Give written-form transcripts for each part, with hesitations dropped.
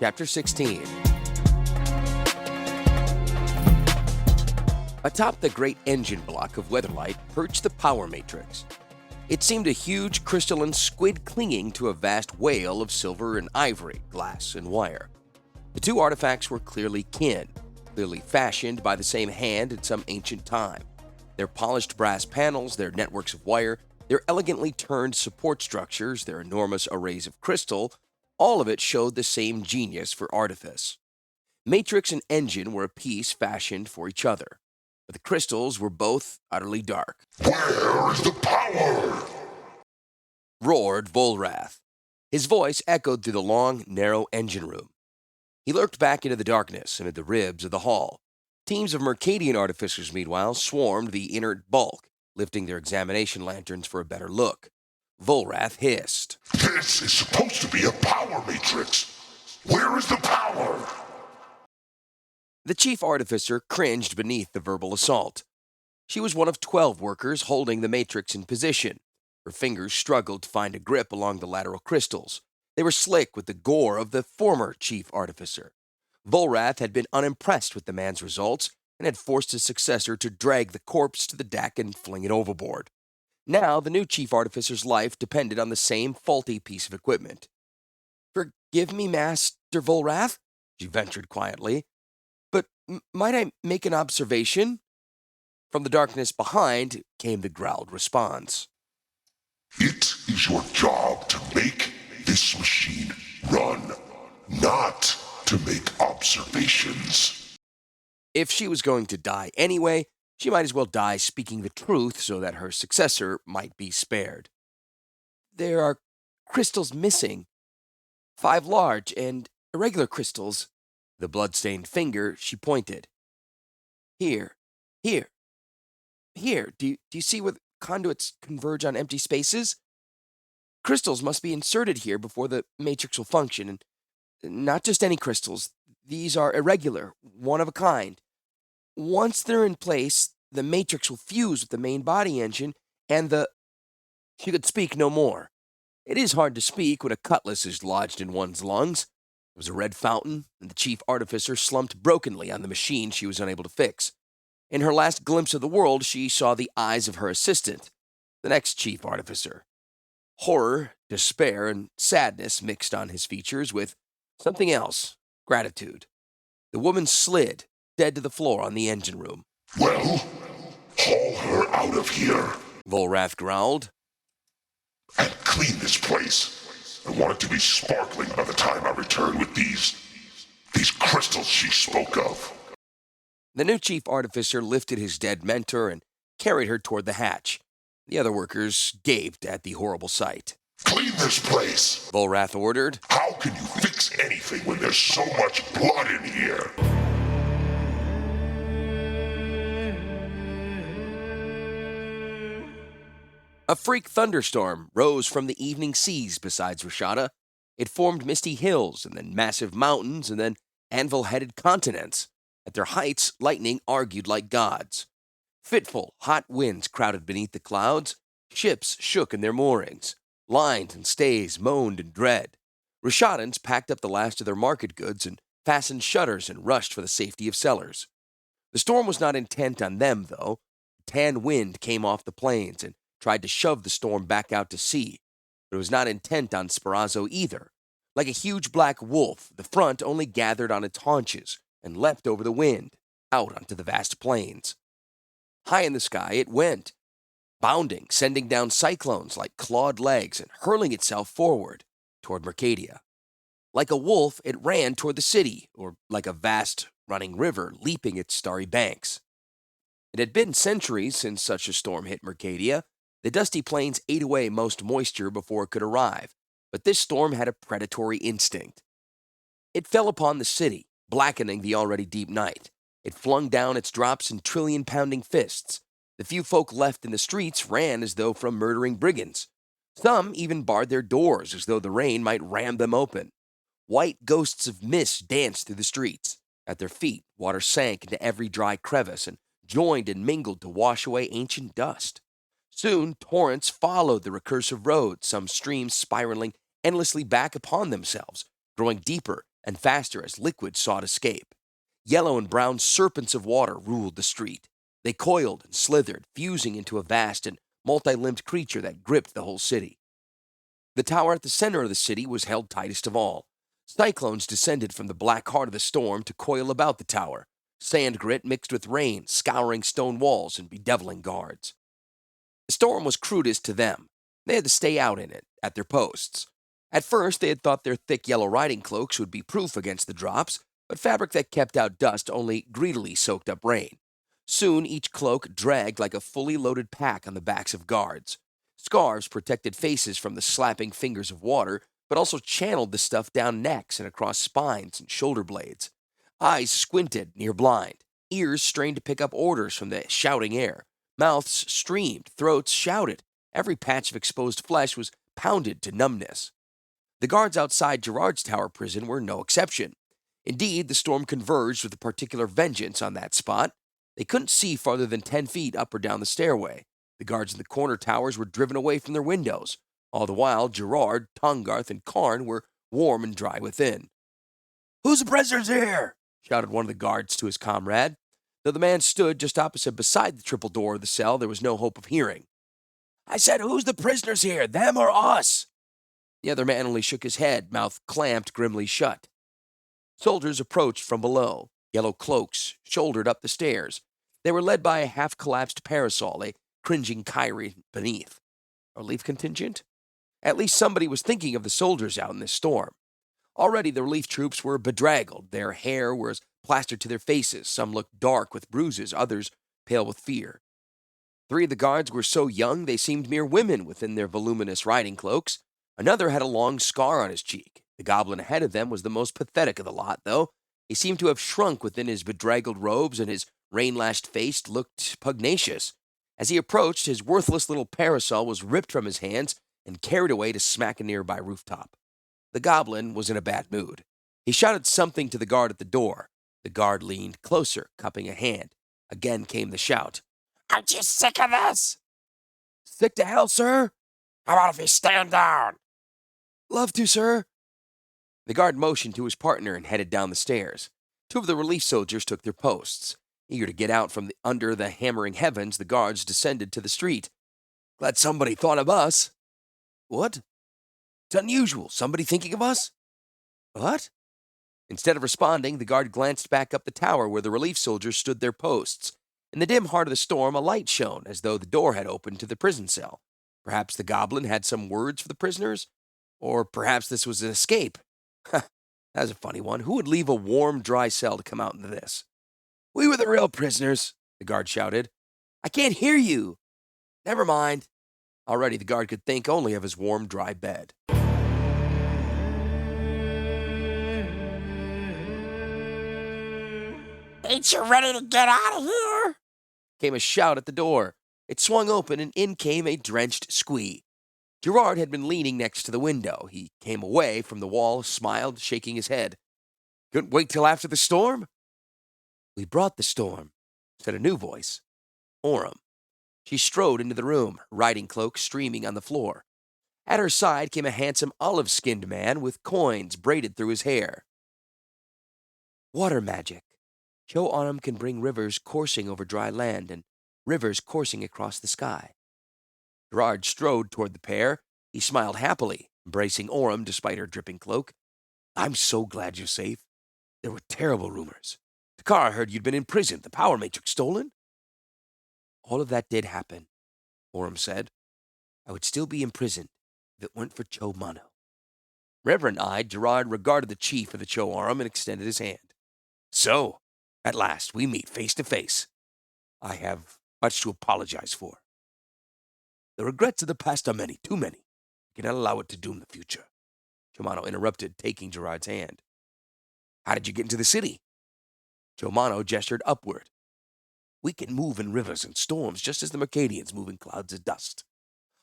Chapter 16. Atop the great engine block of Weatherlight perched the power matrix. It seemed a huge crystalline squid clinging to a vast whale of silver and ivory, glass and wire. The two artifacts were clearly kin, clearly fashioned by the same hand in some ancient time. Their polished brass panels, their networks of wire, their elegantly turned support structures, their enormous arrays of crystal, all of it showed the same genius for artifice. Matrix and engine were a piece fashioned for each other, but the crystals were both utterly dark. Where is the power? Roared Volrath. His voice echoed through the long, narrow engine room. He lurked back into the darkness amid the ribs of the hall. Teams of Mercadian artificers, meanwhile, swarmed the inert bulk, lifting their examination lanterns for a better look. Volrath hissed. This is supposed to be a power matrix. Where is the power? The chief artificer cringed beneath the verbal assault. She was one of 12 workers holding the matrix in position. Her fingers struggled to find a grip along the lateral crystals. They were slick with the gore of the former chief artificer. Volrath had been unimpressed with the man's results and had forced his successor to drag the corpse to the deck and fling it overboard. Now, the new chief artificer's life depended on the same faulty piece of equipment. "Forgive me, Master Volrath," she ventured quietly, "but might I make an observation?" From the darkness behind came the growled response. It is your job to make this machine run, not to make observations. If she was going to die anyway, she might as well die speaking the truth so that her successor might be spared. "There are crystals missing. 5 large and irregular crystals." The blood-stained finger she pointed. Here. Do you see where the conduits converge on empty spaces? Crystals must be inserted here before the matrix will function, and not just any crystals. These are irregular, one of a kind. Once they're in place, the matrix will fuse with the main body engine, and She could speak no more. It is hard to speak when a cutlass is lodged in one's lungs. There was a red fountain, and the chief artificer slumped brokenly on the machine she was unable to fix. In her last glimpse of the world, she saw the eyes of her assistant, the next chief artificer. Horror, despair, and sadness mixed on his features with something else, gratitude. The woman slid, dead to the floor on the engine room. Well, haul her out of here. Volrath growled. And clean this place. I want it to be sparkling by the time I return with these crystals she spoke of. The new chief artificer lifted his dead mentor and carried her toward the hatch. The other workers gaped at the horrible sight. Clean this place, Volrath ordered. How can you fix anything when there's so much blood in here? A freak thunderstorm rose from the evening seas beside Rashada. It formed misty hills, and then massive mountains, and then anvil-headed continents. At their heights, lightning argued like gods. Fitful, hot winds crowded beneath the clouds. Ships shook in their moorings. Lines and stays moaned in dread. Rashadans packed up the last of their market goods and fastened shutters and rushed for the safety of cellars. The storm was not intent on them, though. A tan wind came off the plains and tried to shove the storm back out to sea, but it was not intent on Sparazzo either. Like a huge black wolf, the front only gathered on its haunches and leapt over the wind, out onto the vast plains. High in the sky it went, bounding, sending down cyclones like clawed legs and hurling itself forward toward Mercadia. Like a wolf, it ran toward the city, or like a vast running river leaping its starry banks. It had been centuries since such a storm hit Mercadia. The dusty plains ate away most moisture before it could arrive, but this storm had a predatory instinct. It fell upon the city, blackening the already deep night. It flung down its drops in trillion-pounding fists. The few folk left in the streets ran as though from murdering brigands. Some even barred their doors as though the rain might ram them open. White ghosts of mist danced through the streets. At their feet, water sank into every dry crevice and joined and mingled to wash away ancient dust. Soon, torrents followed the recursive road, some streams spiraling endlessly back upon themselves, growing deeper and faster as liquid sought escape. Yellow and brown serpents of water ruled the street. They coiled and slithered, fusing into a vast and multi-limbed creature that gripped the whole city. The tower at the center of the city was held tightest of all. Cyclones descended from the black heart of the storm to coil about the tower, sand grit mixed with rain, scouring stone walls and bedeviling guards. The storm was crudest to them. They had to stay out in it, at their posts. At first, they had thought their thick yellow riding cloaks would be proof against the drops, but fabric that kept out dust only greedily soaked up rain. Soon, each cloak dragged like a fully loaded pack on the backs of guards. Scarves protected faces from the slapping fingers of water, but also channeled the stuff down necks and across spines and shoulder blades. Eyes squinted, near blind. Ears strained to pick up orders from the shouting air. Mouths streamed, throats shouted. Every patch of exposed flesh was pounded to numbness. The guards outside Gerard's Tower prison were no exception. Indeed, the storm converged with a particular vengeance on that spot. They couldn't see farther than 10 feet up or down the stairway. The guards in the corner towers were driven away from their windows. All the while, Gerard, Tongarth, and Karn were warm and dry within. "Who's the prisoners here?" shouted one of the guards to his comrade. Though the man stood just opposite beside the triple door of the cell, there was no hope of hearing. "I said, who's the prisoners here, them or us?" The other man only shook his head, mouth clamped grimly shut. Soldiers approached from below, yellow cloaks shouldered up the stairs. They were led by a half-collapsed parasol, a cringing Kyrie beneath. A relief contingent? At least somebody was thinking of the soldiers out in this storm. Already the relief troops were bedraggled. Their hair was plastered to their faces. Some looked dark with bruises, others pale with fear. 3 of the guards were so young they seemed mere women within their voluminous riding cloaks. Another had a long scar on his cheek. The goblin ahead of them was the most pathetic of the lot, though. He seemed to have shrunk within his bedraggled robes, and his rain-lashed face looked pugnacious. As he approached, his worthless little parasol was ripped from his hands and carried away to smack a nearby rooftop. The goblin was in a bad mood. He shouted something to the guard at the door. The guard leaned closer, cupping a hand. Again came the shout. "Aren't you sick of this?" "Sick to hell, sir." "How about if you stand down?" "Love to, sir." The guard motioned to his partner and headed down the stairs. 2 of the relief soldiers took their posts. Eager to get out from under the hammering heavens, the guards descended to the street. "Glad somebody thought of us." "What?" "It's unusual. Somebody thinking of us?" "What?" Instead of responding, the guard glanced back up the tower where the relief soldiers stood their posts. In the dim heart of the storm, a light shone, as though the door had opened to the prison cell. Perhaps the goblin had some words for the prisoners? Or perhaps this was an escape. That was a funny one. Who would leave a warm, dry cell to come out into this? "We were the real prisoners," the guard shouted. "I can't hear you." "Never mind." Already the guard could think only of his warm, dry bed. "Ain't you ready to get out of here?" Came a shout at the door. It swung open, and in came a drenched Squee. Gerard had been leaning next to the window. He came away from the wall, smiled, shaking his head. "Couldn't wait till after the storm?" "We brought the storm," said a new voice. Orem. She strode into the room, her riding cloak streaming on the floor. At her side came a handsome olive-skinned man with coins braided through his hair. "Water magic. Cho Orem can bring rivers coursing over dry land and rivers coursing across the sky." Gerard strode toward the pair. He smiled happily, embracing Orem despite her dripping cloak. "I'm so glad you're safe. There were terrible rumors. Takara heard you'd been imprisoned, the power matrix stolen." "All of that did happen," Orem said. "I would still be imprisoned if it weren't for Cho Mano." Reverent-eyed, Gerard regarded the chief of the Cho Orem and extended his hand. "So, at last, we meet face to face. I have much to apologize for. The regrets of the past are many, too many. We cannot allow it to doom the future." Chomano interrupted, taking Gerard's hand. "How did you get into the city?" Chomano gestured upward. "We can move in rivers and storms just as the Mercadians move in clouds of dust.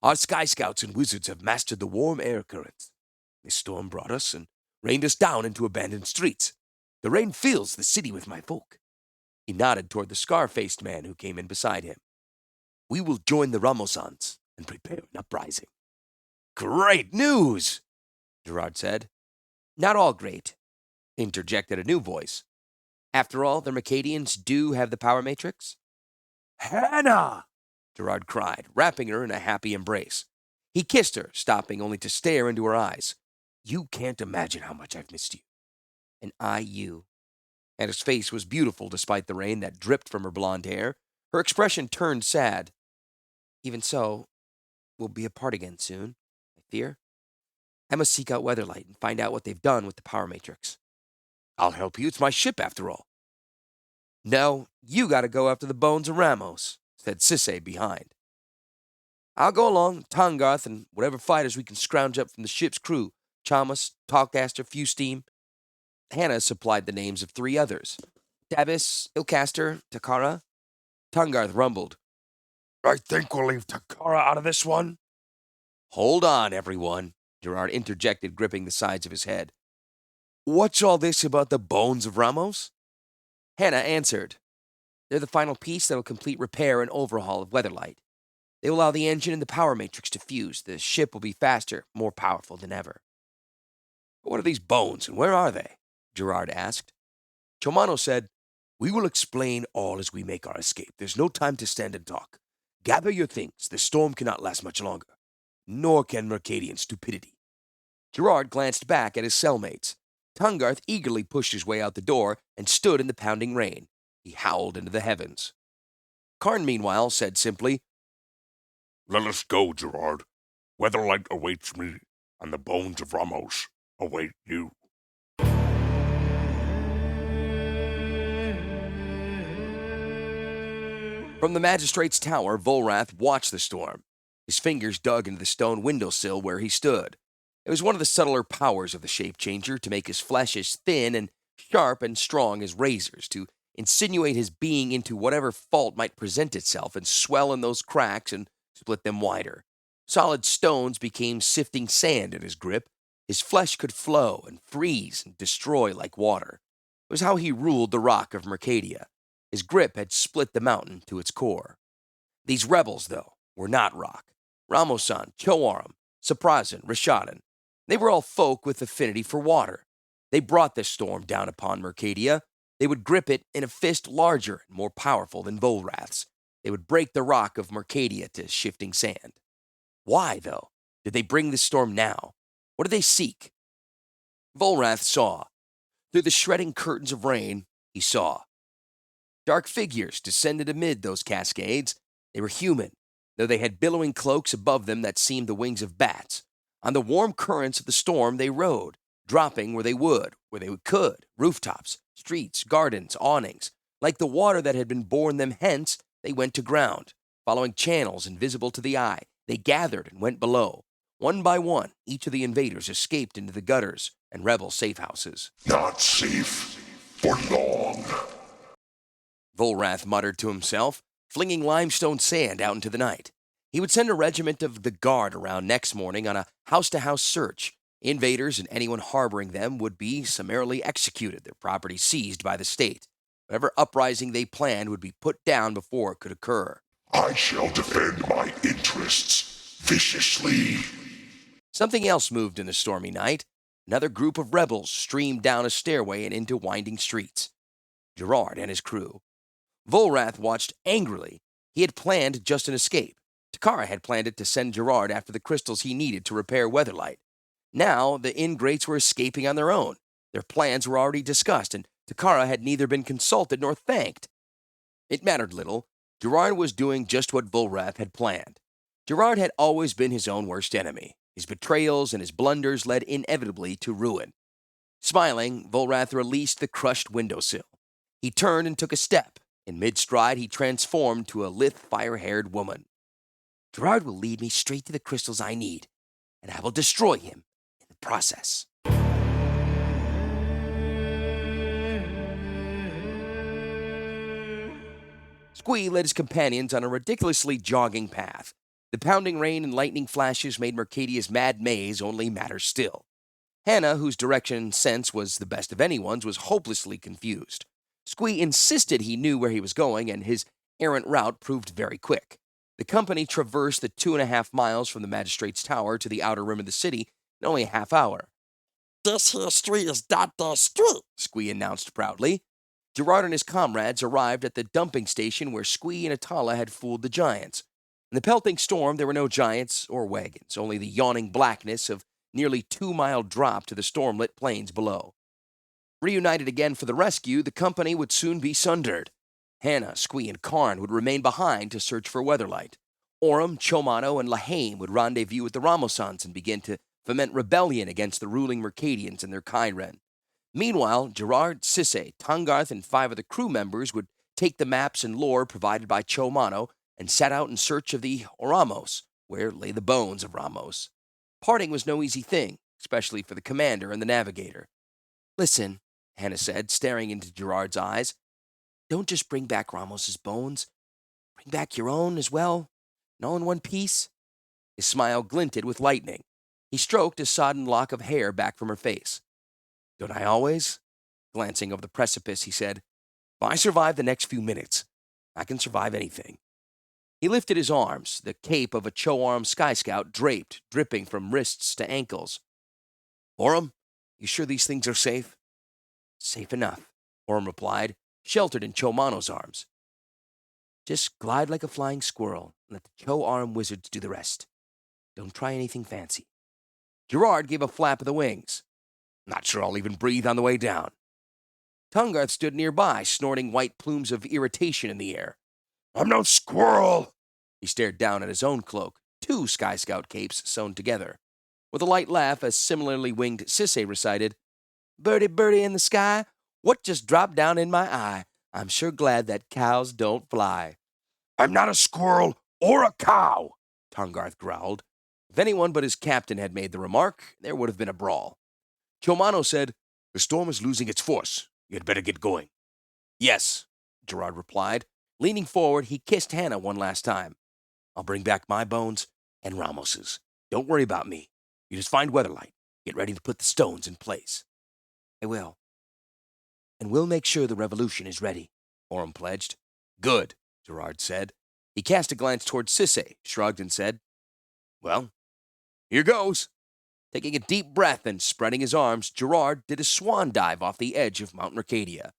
Our sky scouts and wizards have mastered the warm air currents. This storm brought us and rained us down into abandoned streets. The rain fills the city with my folk." He nodded toward the scar-faced man who came in beside him. "We will join the Ramosans and prepare an uprising." "Great news," Gerard said. "Not all great. interjected a new voice. After all, the Mercadians do have the power matrix? Hannah! Gerard cried, wrapping her in a happy embrace. He kissed her, stopping only to stare into her eyes. You can't imagine how much I've missed you. And I you. Hannah's face was beautiful despite the rain that dripped from her blonde hair. Her expression turned sad. Even so, we'll be apart again soon, I fear. I must seek out Weatherlight and find out what they've done with the power matrix. I'll help you. It's my ship, after all. No, you gotta go after the bones of Ramos, said Sisse behind. I'll go along, Tongarth, and whatever fighters we can scrounge up from the ship's crew. Chalmers, Talkcaster, Fewsteam. Hannah supplied the names of 3 others. Tabis, Ilcaster, Takara. Tongarth rumbled. I think we'll leave Takara out of this one. Hold on, everyone, Gerard interjected, gripping the sides of his head. What's all this about the bones of Ramos? Hannah answered. They're the final piece that will complete repair and overhaul of Weatherlight. They will allow the engine and the power matrix to fuse. The ship will be faster, more powerful than ever. What are these bones, and where are they? Gerard asked. Chomano said, We will explain all as we make our escape. There's no time to stand and talk. Gather your things. The storm cannot last much longer. Nor can Mercadian stupidity. Gerard glanced back at his cellmates. Tongarth eagerly pushed his way out the door and stood in the pounding rain. He howled into the heavens. Karn, meanwhile, said simply, Let us go, Gerard. Weatherlight awaits me, and the bones of Ramos await you. From the magistrate's tower, Volrath watched the storm. His fingers dug into the stone windowsill where he stood. It was one of the subtler powers of the shape-changer to make his flesh as thin and sharp and strong as razors, to insinuate his being into whatever fault might present itself and swell in those cracks and split them wider. Solid stones became sifting sand in his grip. His flesh could flow and freeze and destroy like water. It was how he ruled the rock of Mercadia. His grip had split the mountain to its core. These rebels, though, were not rock. Ramosan, Choaram, Saprazan, Rishadan. They were all folk with affinity for water. They brought this storm down upon Mercadia. They would grip it in a fist larger and more powerful than Volrath's. They would break the rock of Mercadia to shifting sand. Why, though, did they bring this storm now? What did they seek? Volrath saw. Through the shredding curtains of rain, he saw. Dark figures descended amid those cascades. They were human, though they had billowing cloaks above them that seemed the wings of bats. On the warm currents of the storm they rode, dropping where they could, rooftops, streets, gardens, awnings. Like the water that had been borne them hence, they went to ground, following channels invisible to the eye. They gathered and went below. One by one, each of the invaders escaped into the gutters and rebel safe houses. Not safe for long. Volrath muttered to himself, flinging limestone sand out into the night. He would send a regiment of the guard around next morning on a house-to-house search. Invaders and anyone harboring them would be summarily executed, their property seized by the state. Whatever uprising they planned would be put down before it could occur. I shall defend my interests viciously. Something else moved in the stormy night. Another group of rebels streamed down a stairway and into winding streets. Gerard and his crew. Volrath watched angrily. He had planned just an escape. Takara had planned it to send Gerard after the crystals he needed to repair Weatherlight. Now, the ingrates were escaping on their own. Their plans were already discussed, and Takara had neither been consulted nor thanked. It mattered little. Gerard was doing just what Volrath had planned. Gerard had always been his own worst enemy. His betrayals and his blunders led inevitably to ruin. Smiling, Volrath released the crushed windowsill. He turned and took a step. In mid-stride, he transformed to a lithe, fire-haired woman. Gerard will lead me straight to the crystals I need, and I will destroy him in the process. Squee led his companions on a ridiculously jogging path. The pounding rain and lightning flashes made Mercadia's mad maze only madder still. Hannah, whose direction sense was the best of anyone's, was hopelessly confused. Squee insisted he knew where he was going, and his errant route proved very quick. The company traversed the 2.5 miles from the magistrate's tower to the outer rim of the city in only a half hour. this here street is not their street, Squee announced proudly. Gerard and his comrades arrived at the dumping station where Squee and Atala had fooled the giants. In the pelting storm, there were no giants or wagons, only the yawning blackness of nearly 2-mile drop to the storm-lit plains below. Reunited again for the rescue, the company would soon be sundered. Hannah, Squee, and Karn would remain behind to search for Weatherlight. Orem, Chomano, and Lahane would rendezvous with the Ramosans and begin to foment rebellion against the ruling Mercadians and their Kairen. Meanwhile, Gerard, Sisse, Tangarth, and 5 of the crew members would take the maps and lore provided by Chomano and set out in search of the Oramos, where lay the bones of Ramos. Parting was no easy thing, especially for the commander and the navigator. "Listen," Hannah said, staring into Gerard's eyes. "Don't just bring back Ramos's bones. Bring back your own as well, and all in one piece." His smile glinted with lightning. He stroked a sodden lock of hair back from her face. "Don't I always?" Glancing over the precipice, he said, "If I survive the next few minutes, I can survive anything." He lifted his arms, the cape of a Cho-Arm Sky Scout draped, dripping from wrists to ankles. "Orem, you sure these things are safe?" "Safe enough," Orem replied, sheltered in Chomano's arms. "Just glide like a flying squirrel and let the Cho-Arm wizards do the rest. Don't try anything fancy." Gerard gave a flap of the wings. "Not sure I'll even breathe on the way down." Tungarth stood nearby, snorting white plumes of irritation in the air. I'm no squirrel! He stared down at his own cloak, 2 Sky Scout capes sewn together. With a light laugh, a similarly winged Sisse recited, "Birdie, birdie in the sky, what just dropped down in my eye? I'm sure glad that cows don't fly." I'm not a squirrel or a cow! Tangarth growled. If anyone but his captain had made the remark, there would have been a brawl. Chomano said, The storm is losing its force. You had better get going. "Yes," Gerard replied. Leaning forward, he kissed Hannah one last time. "I'll bring back my bones and Ramos's. Don't worry about me. You just find Weatherlight. Get ready to put the stones in place." "I will. And we'll make sure the revolution is ready," Orem pledged. "Good," Gerard said. He cast a glance toward Sisse, shrugged, and said, "Well, here goes." Taking a deep breath and spreading his arms, Gerard did a swan dive off the edge of Mount Mercadia.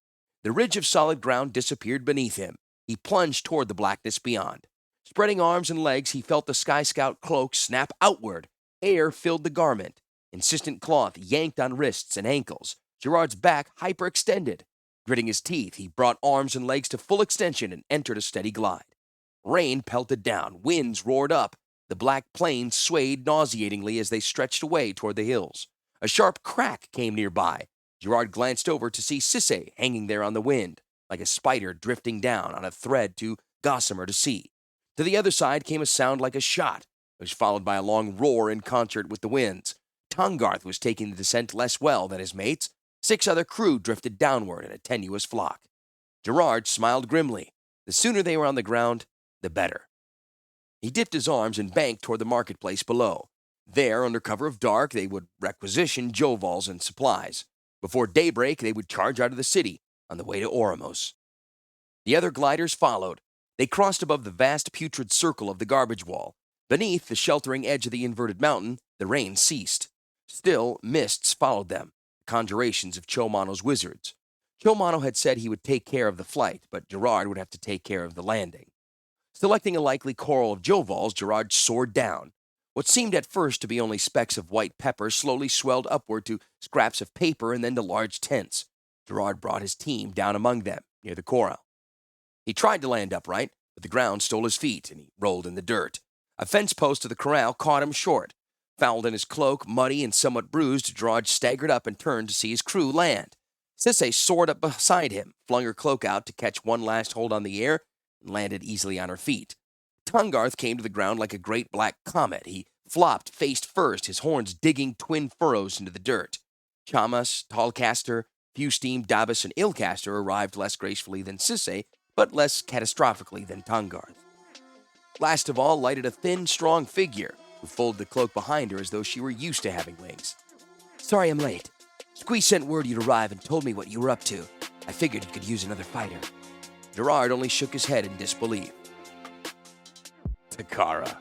The ridge of solid ground disappeared beneath him. He plunged toward the blackness beyond. Spreading arms and legs, he felt the Sky Scout cloak snap outward. Air filled the garment. Insistent cloth yanked on wrists and ankles. Gerard's back hyperextended. Gritting his teeth, he brought arms and legs to full extension and entered a steady glide. Rain pelted down. Winds roared up. The black plains swayed nauseatingly as they stretched away toward the hills. A sharp crack came nearby. Gerard glanced over to see Sisse hanging there on the wind, like a spider drifting down on a thread too gossamer to see. To the other side came a sound like a shot. It was followed by a long roar in concert with the winds. Tangarth was taking the descent less well than his mates. 6 other crew drifted downward in a tenuous flock. Gerard smiled grimly. The sooner they were on the ground, the better. He dipped his arms and banked toward the marketplace below. There, under cover of dark, they would requisition Jovals and supplies. Before daybreak, they would charge out of the city on the way to Oramos. The other gliders followed. They crossed above the vast putrid circle of the garbage wall. Beneath the sheltering edge of the inverted mountain, the rain ceased. Still, mists followed them, conjurations of Chomano's wizards. Chomano had said he would take care of the flight, but Gerard would have to take care of the landing. Selecting a likely coral of Jovals, Gerard soared down. What seemed at first to be only specks of white pepper slowly swelled upward to scraps of paper and then to large tents. Gerard brought his team down among them, near the corral. He tried to land upright, but the ground stole his feet, and he rolled in the dirt. A fence post of the corral caught him short. Fouled in his cloak, muddy and somewhat bruised, Gerard staggered up and turned to see his crew land. Sisse soared up beside him, flung her cloak out to catch one last hold on the air, and landed easily on her feet. Tungarth came to the ground like a great black comet. He flopped face first, his horns digging twin furrows into the dirt. Chamas, Tallcaster, Fewsteam, Dabas, and Ilcaster arrived less gracefully than Sisse, but less catastrophically than Tungarth. Last of all lighted a thin, strong figure, who folded the cloak behind her as though she were used to having wings. "Sorry I'm late. Squee sent word you'd arrive and told me what you were up to. I figured you could use another fighter." Gerard only shook his head in disbelief. "Takara,"